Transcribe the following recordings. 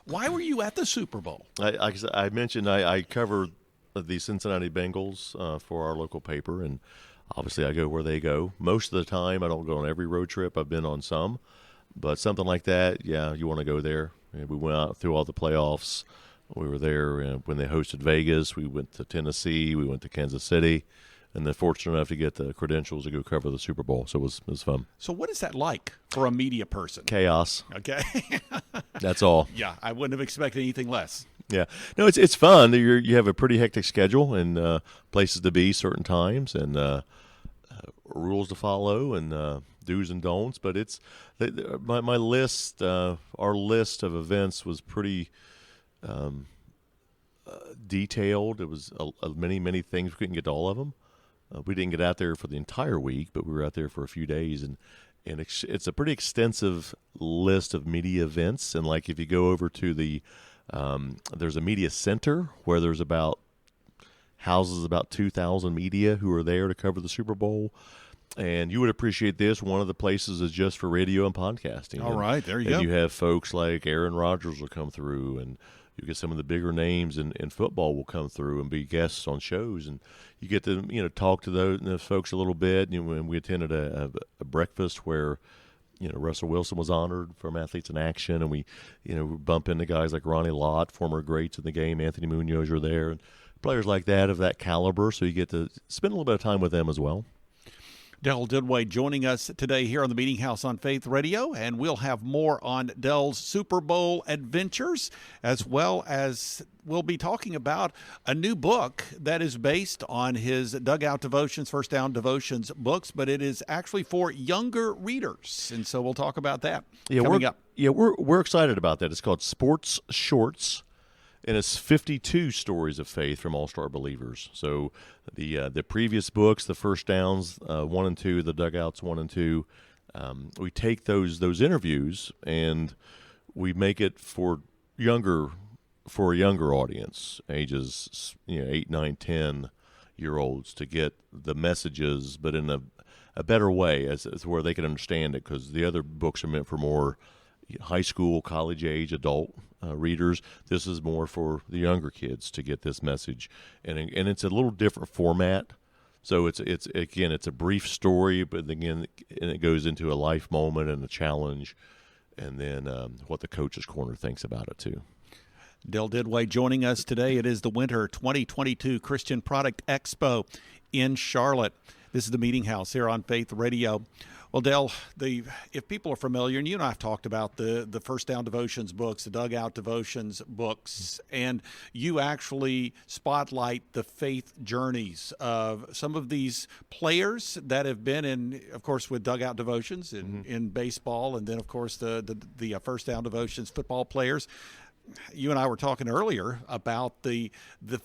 Why were you at the Super Bowl? I mentioned I cover the Cincinnati Bengals for our local paper, and obviously I go where they go. Most of the time, I don't go on every road trip. I've been on some, but something like that, yeah, you want to go there. And we went out through all the playoffs. We were there when they hosted Vegas. We went to Tennessee. We went to Kansas City. And then fortunate enough to get the credentials to go cover the Super Bowl. So it was fun. So what is that like for a media person? Chaos. Okay. That's all. Yeah, I wouldn't have expected anything less. Yeah. No, it's fun. You have a pretty hectic schedule and places to be certain times and rules to follow and do's and don'ts. But it's my list, our list of events was pretty detailed. It was many things. We couldn't get to all of them. We didn't get out there for the entire week, but we were out there for a few days, and it's a pretty extensive list of media events. And like if you go over to the there's a media center where there's houses about 2,000 media who are there to cover the Super Bowl. And you would appreciate this. One of the places is just for radio and podcasting. All right, there you go. And you have folks like Aaron Rodgers will come through, and you get some of the bigger names in football will come through and be guests on shows, and you get to talk to those folks a little bit. And we attended a breakfast where Russell Wilson was honored from Athletes in Action, and we bump into guys like Ronnie Lott, former greats in the game. Anthony Munoz are there, and players like that of that caliber. So you get to spend a little bit of time with them as well. Dell Duduit joining us today here on the Meeting House on Faith Radio, and we'll have more on Dell's Super Bowl adventures, as well as we'll be talking about a new book that is based on his Dugout Devotions, First Down Devotions books, but it is actually for younger readers, and so we'll talk about that coming up. Yeah, we're excited about that. It's called Sports Shorts. And it's 52 stories of faith from all-star believers. So the previous books, the First Downs 1 and 2, the Dugouts 1 and 2, we take those interviews and we make it for a younger audience, ages 8, 9, 10-year-olds, to get the messages, but in a better way, as where they can understand it. Because the other books are meant for more high school, college age, adult readers. This is more for the younger kids to get this message, and it's a little different format. So it's a brief story, but again, and it goes into a life moment and a challenge, and then what the coach's corner thinks about it too. Dell Duduit joining us today. It is the Winter 2022 Christian Product Expo in Charlotte. This is the Meeting House here on Faith Radio. Well, Dell, if people are familiar, and you and I have talked about the First Down Devotions books, the Dugout Devotions books, and you actually spotlight the faith journeys of some of these players that have been in, of course, with Dugout Devotions in baseball, and then, of course, the First Down Devotions football players. You and I were talking earlier about the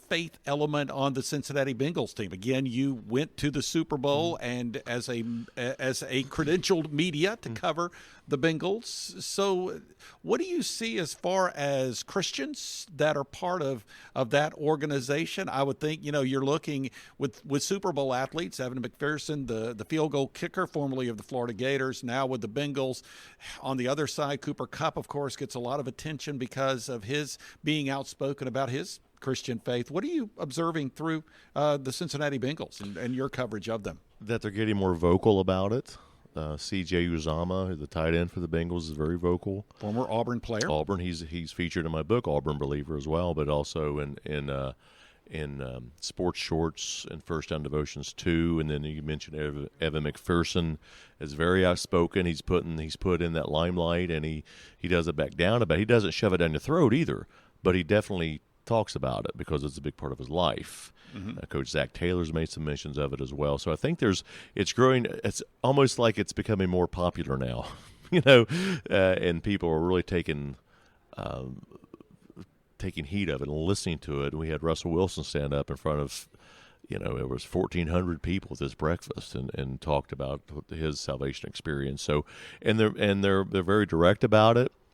faith element on the Cincinnati Bengals team. Again, you went to the Super Bowl and as a credentialed media to cover the Bengals. So what do you see as far as Christians that are part of that organization? I would think, you're looking with Super Bowl athletes, Evan McPherson, the field goal kicker, formerly of the Florida Gators, now with the Bengals. On the other side, Cooper Kupp, of course, gets a lot of attention because of his being outspoken about his Christian faith. What are you observing through the Cincinnati Bengals and your coverage of them? That they're getting more vocal about it. C.J. Uzama, the tight end for the Bengals, is very vocal. Former Auburn player. Auburn, he's featured in my book, Auburn Believer, as well, but also in Sports Shorts and First Down Devotions 2. And then you mentioned Evan McPherson is very outspoken. He's put in that limelight, and he doesn't back down about it. He doesn't shove it down your throat either, but he definitely talks about it because it's a big part of his life. Coach Zach Taylor's made some mentions of it as well. So I think it's growing. It's almost like it's becoming more popular now, and people are really taking heed of it and listening to it. And we had Russell Wilson stand up in front of, it was 1,400 people at this breakfast and talked about his salvation experience. So, and they're very direct about it.